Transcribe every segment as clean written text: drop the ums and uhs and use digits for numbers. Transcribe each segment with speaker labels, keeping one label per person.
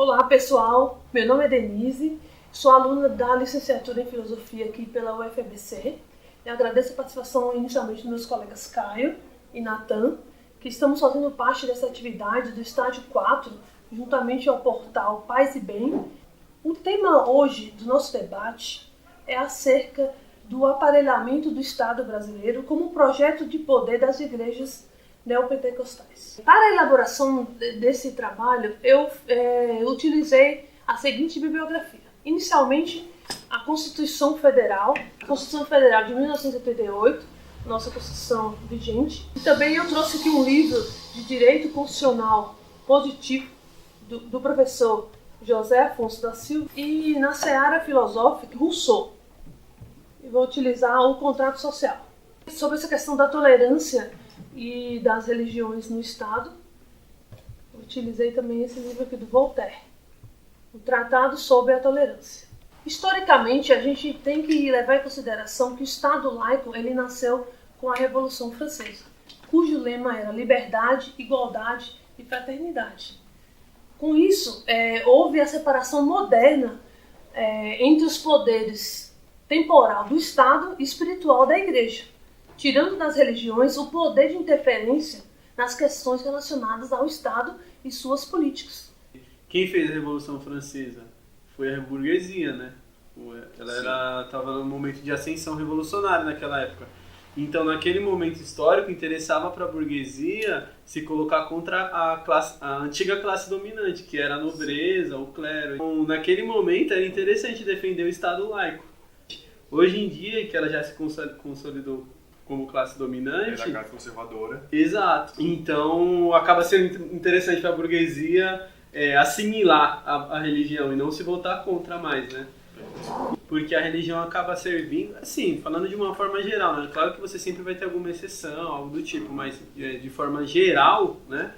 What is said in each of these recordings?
Speaker 1: Olá pessoal, meu nome é Denise, sou aluna da licenciatura em Filosofia aqui pela UFABC e agradeço a participação inicialmente dos meus colegas Caio e Natan, que estamos fazendo parte dessa atividade do estágio 4, juntamente ao portal Paz e Bem. O tema hoje do nosso debate é acerca do aparelhamento do Estado brasileiro como projeto de poder das igrejas neopentecostais. Para a elaboração desse trabalho, eu utilizei a seguinte bibliografia. Inicialmente, a Constituição Federal de 1988, nossa Constituição vigente. E também eu trouxe aqui um livro de Direito Constitucional Positivo, do professor José Afonso da Silva. E na seara filosófica, Rousseau. E vou utilizar o Contrato Social. Sobre essa questão da tolerância e das religiões no Estado, eu utilizei também esse livro aqui do Voltaire, o Tratado sobre a Tolerância. Historicamente, a gente tem que levar em consideração que o Estado laico ele nasceu com a Revolução Francesa, cujo lema era liberdade, igualdade e fraternidade. Com isso, houve a separação moderna entre os poderes temporal do Estado e espiritual da Igreja, tirando das religiões o poder de interferência nas questões relacionadas ao Estado e suas políticas.
Speaker 2: Quem fez a Revolução Francesa foi a burguesia, né? Ela estava num momento de ascensão revolucionária naquela época. Então, naquele momento histórico, interessava para a burguesia se colocar contra a antiga classe dominante, que era a nobreza, o clero. Então, naquele momento, era interessante defender o Estado laico. Hoje em dia, que ela já se consolidou como classe dominante...
Speaker 3: Era a classe conservadora.
Speaker 2: Exato. Então, acaba sendo interessante para a burguesia assimilar a religião e não se voltar contra mais, né? Porque a religião acaba servindo, assim, falando de uma forma geral, né? Claro que você sempre vai ter alguma exceção, algo do tipo, mas de forma geral, né?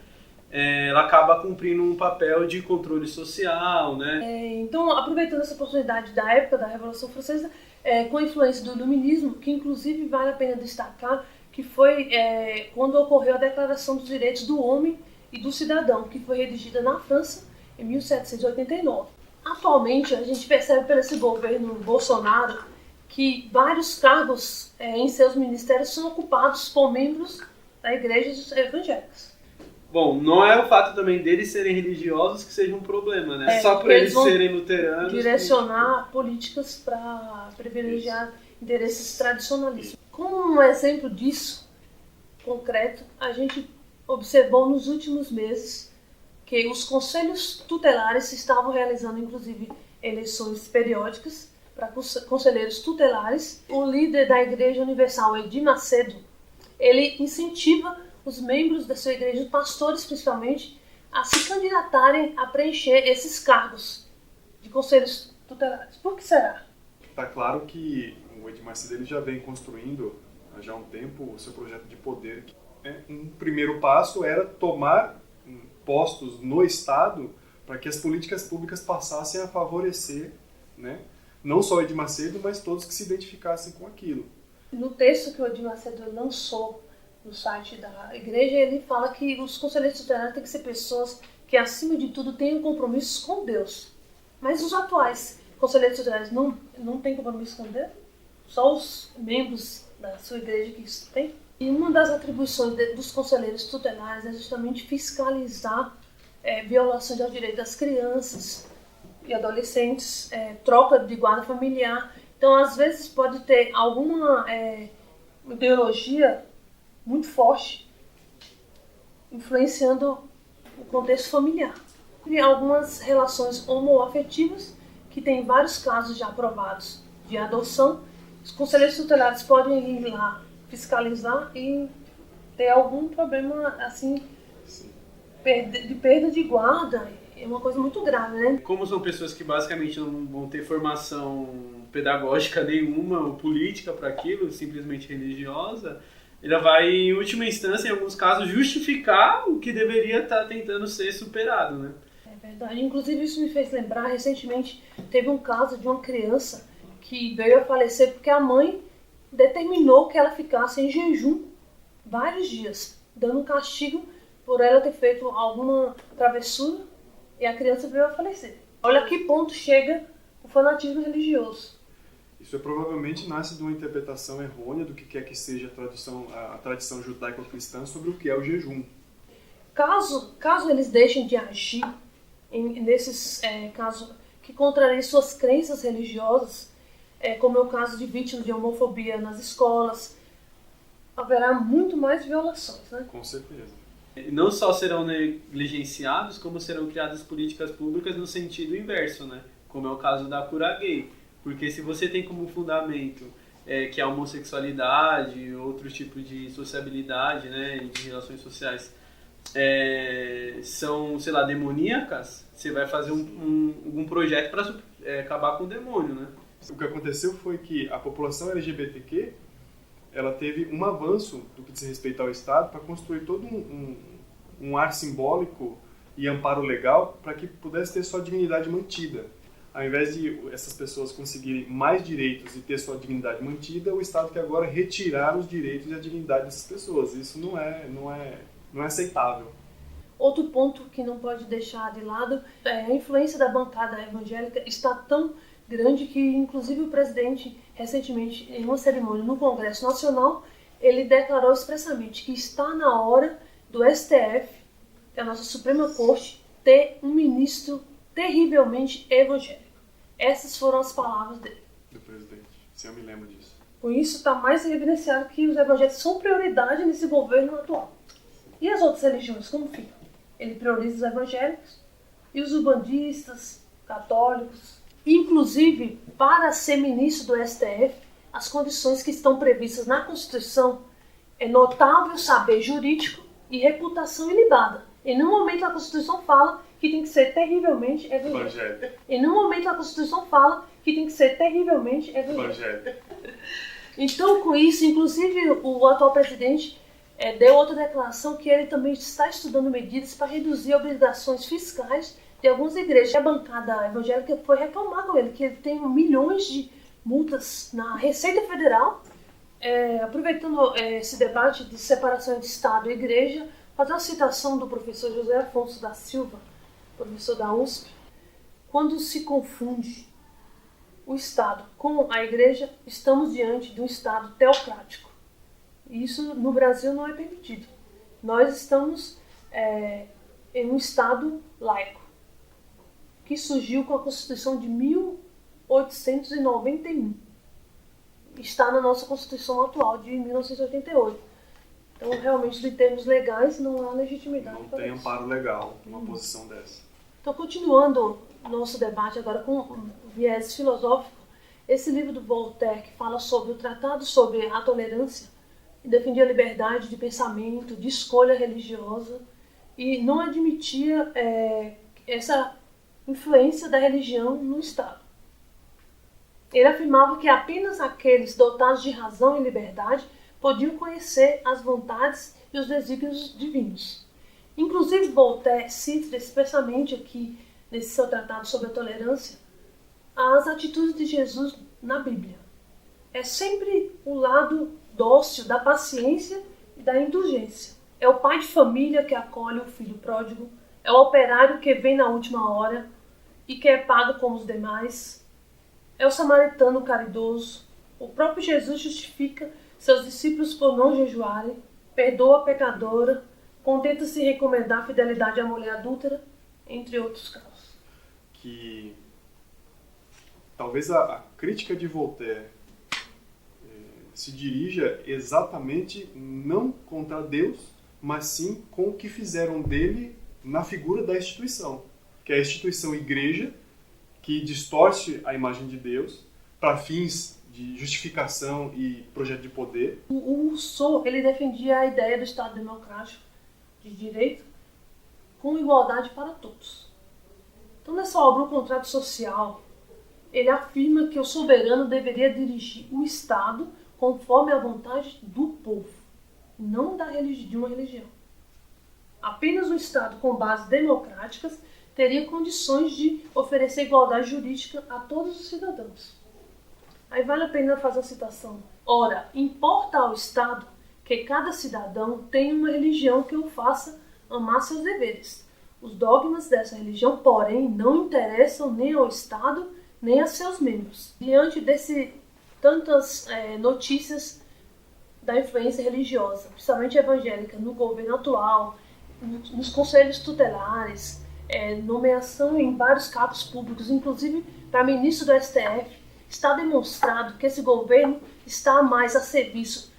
Speaker 2: Ela acaba cumprindo um papel de controle social, né?
Speaker 1: Então, aproveitando essa oportunidade da época da Revolução Francesa, com a influência do iluminismo, que inclusive vale a pena destacar, que foi quando ocorreu a Declaração dos Direitos do Homem e do Cidadão, que foi redigida na França em 1789. Atualmente, a gente percebe pelo esse governo Bolsonaro que vários cargos em seus ministérios são ocupados por membros da igreja evangélicas.
Speaker 2: Bom, não é o fato também deles serem religiosos que seja um problema, né? Só por eles serem luteranos.
Speaker 1: Direcionar políticas para privilegiar interesses tradicionalistas. Como um exemplo disso, concreto, a gente observou nos últimos meses que os conselhos tutelares estavam realizando, inclusive, eleições periódicas para conselheiros tutelares. O líder da Igreja Universal, Edir Macedo, ele incentiva os membros da sua igreja, pastores principalmente, a se candidatarem a preencher esses cargos de conselhos tutelares. Por que será?
Speaker 3: Está claro que o Edir Macedo ele já vem construindo há já um tempo o seu projeto de poder. Um primeiro passo era tomar postos no Estado para que as políticas públicas passassem a favorecer, né, não só o Edir Macedo, mas todos que se identificassem com aquilo.
Speaker 1: No texto que o Edir Macedo lançou no site da igreja, ele fala que os conselheiros tutelares têm que ser pessoas que, acima de tudo, tenham compromissos com Deus. Mas os atuais conselheiros tutelares não têm compromisso com Deus? Só os membros da sua igreja que isso tem? E uma das atribuições dos conselheiros tutelares é justamente fiscalizar violações aos direitos das crianças e adolescentes, troca de guarda familiar. Então, às vezes, pode ter alguma ideologia muito forte, influenciando o contexto familiar. E algumas relações homoafetivas, que tem vários casos já aprovados de adoção, os conselheiros tutelares podem ir lá fiscalizar e ter algum problema assim de perda de guarda. É uma coisa muito grave, né?
Speaker 2: Como são pessoas que basicamente não vão ter formação pedagógica nenhuma ou política para aquilo, simplesmente religiosa, ela vai, em última instância, em alguns casos, justificar o que deveria estar tentando ser superado, né?
Speaker 1: É verdade. Inclusive, isso me fez lembrar, recentemente, teve um caso de uma criança que veio a falecer porque a mãe determinou que ela ficasse em jejum vários dias, dando um castigo por ela ter feito alguma travessura e a criança veio a falecer. Olha a que ponto chega o fanatismo religioso.
Speaker 3: Isso provavelmente nasce de uma interpretação errônea do que quer que seja a tradição judaico-cristã sobre o que é o jejum.
Speaker 1: Caso eles deixem de agir nesses casos que contrariam suas crenças religiosas, como é o caso de vítimas de homofobia nas escolas, haverá muito mais violações, né?
Speaker 3: Com certeza.
Speaker 2: Não só serão negligenciados, como serão criadas políticas públicas no sentido inverso, né? Como é o caso da cura gay. Porque se você tem como fundamento que a homossexualidade, outro tipo de sociabilidade, né, de relações sociais, são, sei lá, demoníacas, você vai fazer um projeto para acabar com o demônio, né?
Speaker 3: O que aconteceu foi que a população LGBTQ ela teve um avanço do que diz respeito ao Estado para construir todo um ar simbólico e amparo legal para que pudesse ter sua dignidade mantida. Ao invés de essas pessoas conseguirem mais direitos e ter sua dignidade mantida, o Estado quer agora retirar os direitos e a dignidade dessas pessoas. Isso não é aceitável.
Speaker 1: Outro ponto que não pode deixar de lado é a influência da bancada evangélica está tão grande que, inclusive, o presidente, recentemente, em uma cerimônia no Congresso Nacional, ele declarou expressamente que está na hora do STF, que é a nossa Suprema Corte, ter um ministro terrivelmente evangélico. Essas foram as palavras dele.
Speaker 3: Do presidente. Se eu me lembro disso.
Speaker 1: Com isso, está mais evidenciado que os evangélicos são prioridade nesse governo atual. E as outras religiões, como ficam? Ele prioriza os evangélicos e os umbandistas, católicos. Inclusive, para ser ministro do STF, as condições que estão previstas na Constituição é notável saber jurídico e reputação ilibada. Em nenhum momento a Constituição fala que tem que ser terrivelmente evangélico. Em nenhum momento a Constituição fala que tem que ser terrivelmente evangélico. Então, com isso, inclusive, o atual presidente deu outra declaração que ele também está estudando medidas para reduzir obrigações fiscais de algumas igrejas. A bancada evangélica foi reclamar com ele, que ele tem milhões de multas na Receita Federal. Aproveitando esse debate de separação de Estado e Igreja, fazer uma citação do professor José Afonso da Silva, professor da USP. Quando se confunde o Estado com a Igreja, estamos diante de um Estado teocrático. Isso no Brasil não é permitido. Nós estamos em um Estado laico, que surgiu com a Constituição de 1891. Está na nossa Constituição atual de 1988. Então, realmente, em termos legais, não há legitimidade
Speaker 3: não
Speaker 1: para
Speaker 3: tem
Speaker 1: isso.
Speaker 3: amparo legal numa posição dessa.
Speaker 1: Então, continuando nosso debate agora com um viés filosófico, esse livro do Voltaire, que fala sobre o Tratado sobre a Tolerância, e defendia a liberdade de pensamento, de escolha religiosa, e não admitia essa influência da religião no Estado. Ele afirmava que apenas aqueles dotados de razão e liberdade podiam conhecer as vontades e os desígnios divinos. Inclusive, Voltaire cita expressamente aqui, nesse seu tratado sobre a tolerância, as atitudes de Jesus na Bíblia. É sempre o lado dócil da paciência e da indulgência. É o pai de família que acolhe o filho pródigo, é o operário que vem na última hora e que é pago como os demais, é o samaritano caridoso. O próprio Jesus justifica seus discípulos por não jejuarem, perdoa a pecadora, contenta-se em recomendar a fidelidade à mulher adúltera, entre outros casos.
Speaker 3: Que talvez a crítica de Voltaire se dirija exatamente não contra Deus, mas sim com o que fizeram dele na figura da instituição, que é a instituição igreja, que distorce a imagem de Deus para fins de justificação e projeto de poder.
Speaker 1: O Rousseau, ele defendia a ideia do Estado democrático de direito com igualdade para todos. Então, nessa obra, O Contrato Social, ele afirma que o soberano deveria dirigir o Estado conforme a vontade do povo, não de uma religião. Apenas um Estado com bases democráticas teria condições de oferecer igualdade jurídica a todos os cidadãos. Aí vale a pena fazer a citação. Ora, importa ao Estado que cada cidadão tenha uma religião que o faça amar seus deveres, os dogmas dessa religião, porém, não interessam nem ao Estado, nem a seus membros. Diante desse tantas notícias da influência religiosa, principalmente evangélica, no governo atual, nos conselhos tutelares, nomeação em vários cargos públicos, inclusive para ministro do STF, está demonstrado que esse governo está mais a serviço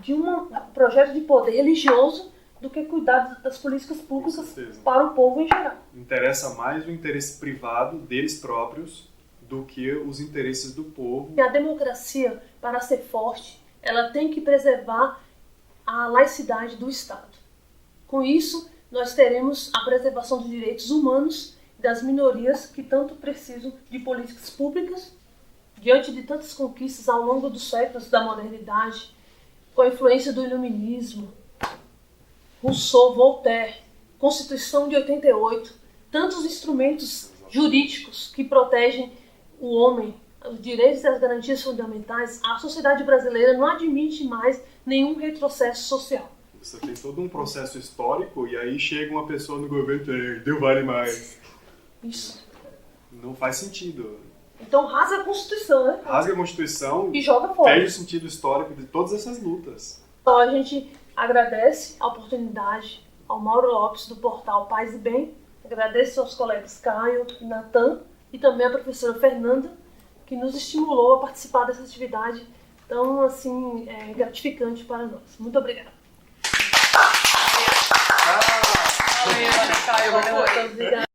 Speaker 1: de um projeto de poder religioso do que cuidar das políticas públicas para o povo em geral.
Speaker 3: Interessa mais o interesse privado deles próprios do que os interesses do povo.
Speaker 1: E a democracia, para ser forte, ela tem que preservar a laicidade do Estado. Com isso, nós teremos a preservação dos direitos humanos e das minorias que tanto precisam de políticas públicas diante de tantas conquistas ao longo dos séculos da modernidade, com a influência do iluminismo, Rousseau, Voltaire, Constituição de 88, tantos instrumentos jurídicos que protegem o homem, os direitos e as garantias fundamentais. A sociedade brasileira não admite mais nenhum retrocesso social.
Speaker 3: Você tem todo um processo histórico e aí chega uma pessoa no governo e deu vale mais.
Speaker 1: Isso.
Speaker 3: Não faz sentido.
Speaker 1: Então rasga a Constituição, né?
Speaker 3: Rasga a Constituição
Speaker 1: e joga fora.
Speaker 3: Perde o sentido histórico de todas essas lutas.
Speaker 1: Então a gente agradece a oportunidade ao Mauro Lopes do portal Paz e Bem, agradeço aos colegas Caio e Natan e também à professora Fernanda, que nos estimulou a participar dessa atividade tão assim, gratificante para nós. Muito obrigada.
Speaker 4: Valeu, Caio.
Speaker 1: Obrigada.